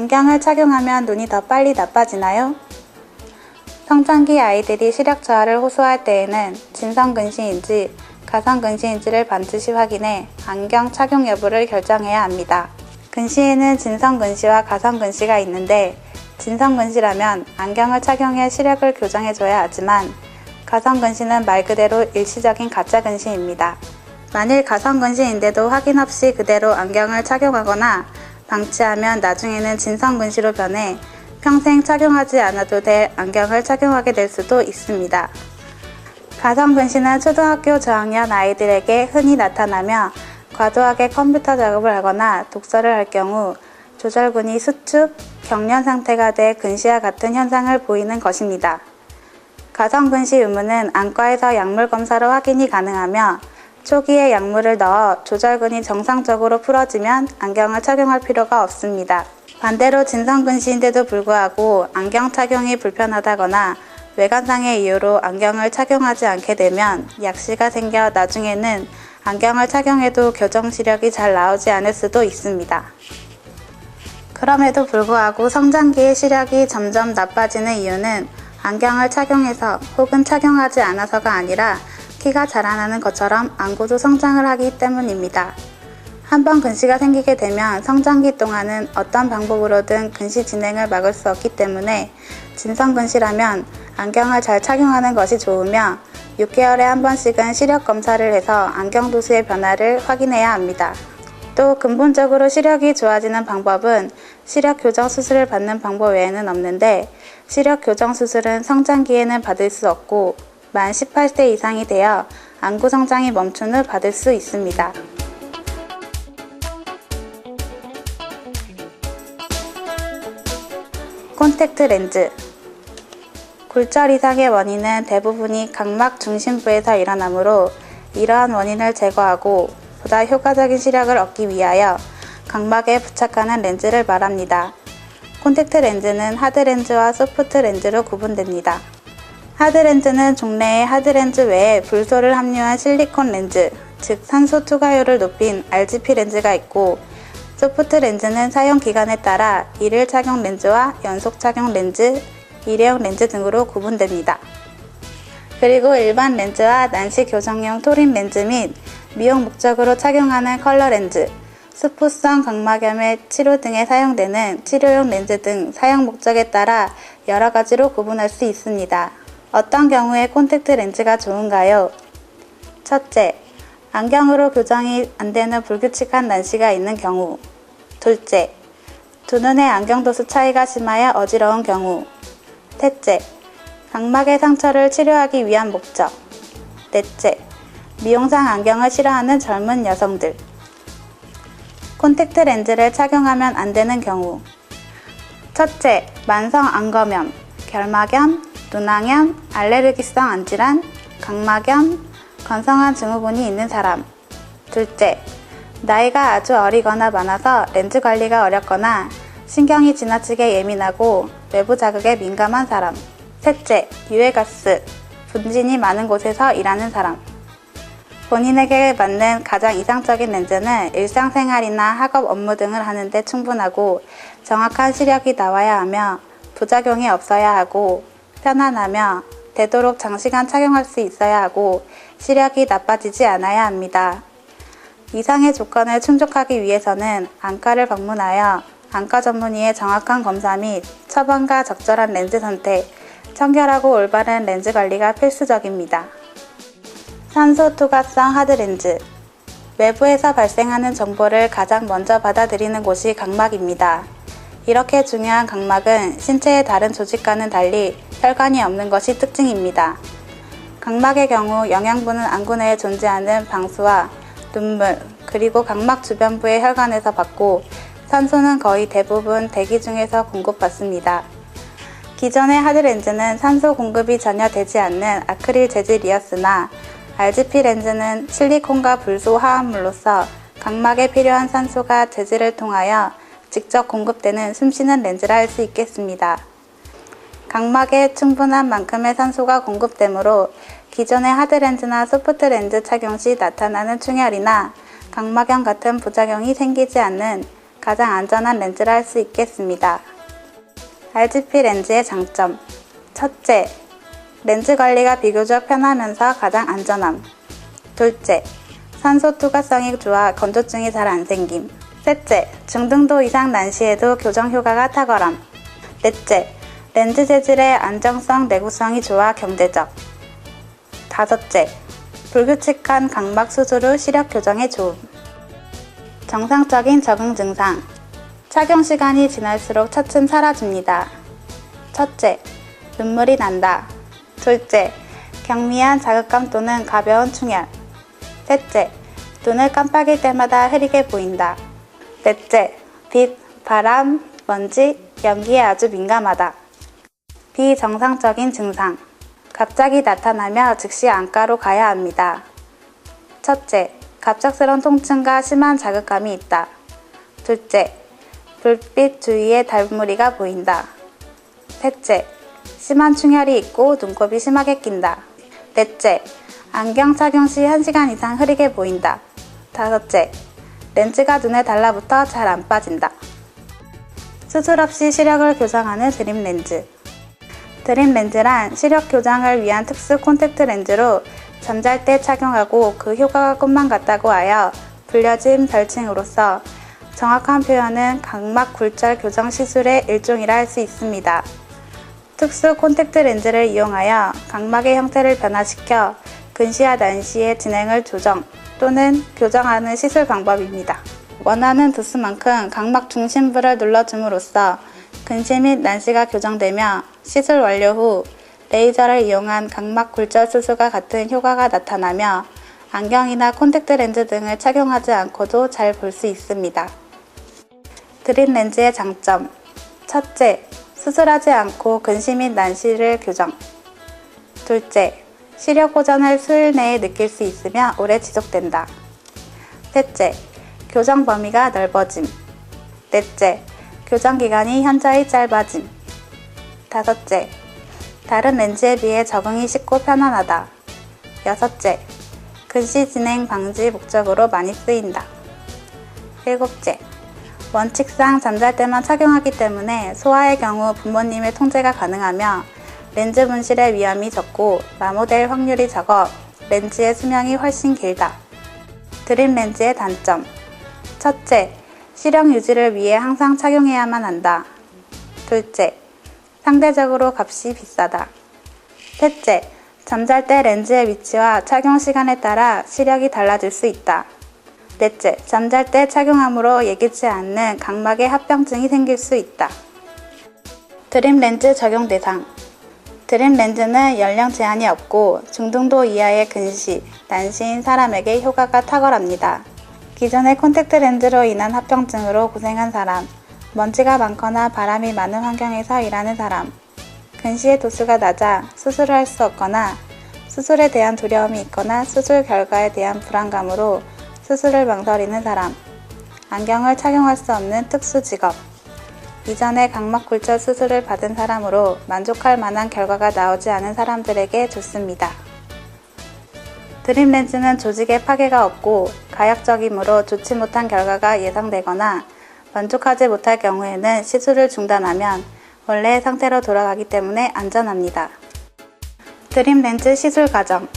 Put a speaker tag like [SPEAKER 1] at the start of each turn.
[SPEAKER 1] 안경을 착용하면 눈이 더 빨리 나빠지나요? 성장기 아이들이 시력 저하를 호소할 때에는 진성근시인지 가성근시인지를 반드시 확인해 안경 착용 여부를 결정해야 합니다. 근시에는 진성근시와 가성근시가 있는데 진성근시라면 안경을 착용해 시력을 교정해줘야 하지만 가성근시는 말 그대로 일시적인 가짜근시입니다. 만일 가성근시인데도 확인 없이 그대로 안경을 착용하거나 방치하면 나중에는 진성근시로 변해 평생 착용하지 않아도 될 안경을 착용하게 될 수도 있습니다. 가성근시는 초등학교 저학년 아이들에게 흔히 나타나며 과도하게 컴퓨터 작업을 하거나 독서를 할 경우 조절근이 수축, 경련 상태가 돼 근시와 같은 현상을 보이는 것입니다. 가성근시 유무는 안과에서 약물 검사로 확인이 가능하며 초기에 약물을 넣어 조절근이 정상적으로 풀어지면 안경을 착용할 필요가 없습니다. 반대로 진성근시인데도 불구하고 안경 착용이 불편하다거나 외관상의 이유로 안경을 착용하지 않게 되면 약시가 생겨 나중에는 안경을 착용해도 교정 시력이 잘 나오지 않을 수도 있습니다. 그럼에도 불구하고 성장기의 시력이 점점 나빠지는 이유는 안경을 착용해서 혹은 착용하지 않아서가 아니라 키가 자라나는 것처럼 안구도 성장을 하기 때문입니다. 한번 근시가 생기게 되면 성장기 동안은 어떤 방법으로든 근시 진행을 막을 수 없기 때문에 진성근시라면 안경을 잘 착용하는 것이 좋으며 6개월에 한 번씩은 시력 검사를 해서 안경 도수의 변화를 확인해야 합니다. 또 근본적으로 시력이 좋아지는 방법은 시력 교정 수술을 받는 방법 외에는 없는데 시력 교정 수술은 성장기에는 받을 수 없고 만 18세 이상이 되어 안구 성장이 멈춘 후 받을 수 있습니다. 콘택트 렌즈. 굴절 이상의 원인은 대부분이 각막 중심부에서 일어나므로 이러한 원인을 제거하고 보다 효과적인 시력을 얻기 위하여 각막에 부착하는 렌즈를 말합니다. 콘택트 렌즈는 하드렌즈와 소프트 렌즈로 구분됩니다. 하드렌즈는 종래의 하드렌즈 외에 불소를 함유한 실리콘 렌즈, 즉 산소 투과율을 높인 RGP 렌즈가 있고 소프트 렌즈는 사용 기간에 따라 일일 착용 렌즈와 연속 착용 렌즈, 일회용 렌즈 등으로 구분됩니다. 그리고 일반 렌즈와 난시 교정용 토린 렌즈 및 미용 목적으로 착용하는 컬러 렌즈, 수포성 각막염의 치료 등에 사용되는 치료용 렌즈 등 사용 목적에 따라 여러 가지로 구분할 수 있습니다. 어떤 경우에 콘택트 렌즈가 좋은가요? 첫째, 안경으로 교정이 안 되는 불규칙한 난시가 있는 경우. 둘째, 두 눈의 안경 도수 차이가 심하여 어지러운 경우. 셋째, 각막의 상처를 치료하기 위한 목적. 넷째, 미용상 안경을 싫어하는 젊은 여성들. 콘택트 렌즈를 착용하면 안 되는 경우. 첫째, 만성 안검염, 결막염, 눈항염, 알레르기성 안질환, 각막염, 건성한 증후군이 있는 사람. 둘째, 나이가 아주 어리거나 많아서 렌즈 관리가 어렵거나 신경이 지나치게 예민하고 외부 자극에 민감한 사람. 셋째, 유해가스, 분진이 많은 곳에서 일하는 사람. 본인에게 맞는 가장 이상적인 렌즈는 일상생활이나 학업 업무 등을 하는데 충분하고 정확한 시력이 나와야 하며 부작용이 없어야 하고 편안하며 되도록 장시간 착용할 수 있어야 하고 시력이 나빠지지 않아야 합니다. 이상의 조건을 충족하기 위해서는 안과를 방문하여 안과 전문의의 정확한 검사 및 처방과 적절한 렌즈 선택, 청결하고 올바른 렌즈 관리가 필수적입니다. 산소 투과성 하드렌즈. 외부에서 발생하는 정보를 가장 먼저 받아들이는 곳이 각막입니다. 이렇게 중요한 각막은 신체의 다른 조직과는 달리 혈관이 없는 것이 특징입니다. 각막의 경우 영양분은 안구 내에 존재하는 방수와 눈물, 그리고 각막 주변부의 혈관에서 받고 산소는 거의 대부분 대기 중에서 공급받습니다. 기존의 하드렌즈는 산소 공급이 전혀 되지 않는 아크릴 재질이었으나 RGP 렌즈는 실리콘과 불소 화합물로서 각막에 필요한 산소가 재질을 통하여 직접 공급되는 숨쉬는 렌즈라 할 수 있겠습니다. 각막에 충분한 만큼의 산소가 공급되므로 기존의 하드렌즈나 소프트 렌즈 착용 시 나타나는 충혈이나 각막염 같은 부작용이 생기지 않는 가장 안전한 렌즈라 할 수 있겠습니다. RGP 렌즈의 장점. 첫째, 렌즈 관리가 비교적 편하면서 가장 안전함. 둘째, 산소 투과성이 좋아 건조증이 잘 안 생김. 셋째, 중등도 이상 난시에도 교정 효과가 탁월함. 넷째, 렌즈 재질의 안정성, 내구성이 좋아 경제적. 다섯째, 불규칙한 각막 수술 후 시력 교정에 좋음. 정상적인 적응 증상. 착용 시간이 지날수록 차츰 사라집니다. 첫째, 눈물이 난다. 둘째, 경미한 자극감 또는 가벼운 충혈. 셋째, 눈을 깜빡일 때마다 흐리게 보인다. 넷째, 빛, 바람, 먼지, 연기에 아주 민감하다. 비정상적인 증상. 갑자기 나타나며 즉시 안과로 가야 합니다. 첫째, 갑작스런 통증과 심한 자극감이 있다. 둘째, 불빛 주위에 달무리가 보인다. 셋째, 심한 충혈이 있고 눈곱이 심하게 낀다. 넷째, 안경 착용 시 1시간 이상 흐리게 보인다. 다섯째, 렌즈가 눈에 달라붙어 잘 안 빠진다. 수술 없이 시력을 교정하는 드림 렌즈. 드림 렌즈란 시력 교정을 위한 특수 콘택트 렌즈로 잠잘 때 착용하고 그 효과가 꿈만 같다고 하여 불려진 별칭으로서 정확한 표현은 각막 굴절 교정 시술의 일종이라 할 수 있습니다. 특수 콘택트 렌즈를 이용하여 각막의 형태를 변화시켜 근시와 난시의 진행을 조정 또는 교정하는 시술 방법입니다. 원하는 도수만큼 각막 중심부를 눌러줌으로써 근시 및 난시가 교정되며 시술 완료 후 레이저를 이용한 각막 굴절 수술과 같은 효과가 나타나며 안경이나 콘택트 렌즈 등을 착용하지 않고도 잘 볼 수 있습니다. 드림 렌즈의 장점. 첫째, 수술하지 않고 근시 및 난시를 교정. 둘째, 시력 호전을 수일 내에 느낄 수 있으며 오래 지속된다. 셋째, 교정 범위가 넓어짐. 넷째, 교정 기간이 현저히 짧아짐. 다섯째, 다른 렌즈에 비해 적응이 쉽고 편안하다. 여섯째, 근시 진행 방지 목적으로 많이 쓰인다. 일곱째, 원칙상 잠잘 때만 착용하기 때문에 소아의 경우 부모님의 통제가 가능하며 렌즈 분실의 위험이 적고 마모될 확률이 적어 렌즈의 수명이 훨씬 길다. 드림 렌즈의 단점. 첫째, 시력 유지를 위해 항상 착용해야만 한다. 둘째, 상대적으로 값이 비싸다. 셋째, 잠잘 때 렌즈의 위치와 착용 시간에 따라 시력이 달라질 수 있다. 넷째, 잠잘 때 착용함으로 예기치 않는 각막의 합병증이 생길 수 있다. 드림 렌즈 적용 대상. 드림 렌즈는 연령 제한이 없고 중등도 이하의 근시, 난시인 사람에게 효과가 탁월합니다. 기존의 콘택트 렌즈로 인한 합병증으로 고생한 사람, 먼지가 많거나 바람이 많은 환경에서 일하는 사람, 근시의 도수가 낮아 수술을 할 수 없거나 수술에 대한 두려움이 있거나 수술 결과에 대한 불안감으로 수술을 망설이는 사람, 안경을 착용할 수 없는 특수 직업, 이전에 각막 굴절 수술을 받은 사람으로 만족할 만한 결과가 나오지 않은 사람들에게 좋습니다. 드림 렌즈는 조직에 파괴가 없고 가역적이므로 좋지 못한 결과가 예상되거나 만족하지 못할 경우에는 시술을 중단하면 원래의 상태로 돌아가기 때문에 안전합니다. 드림 렌즈 시술 과정.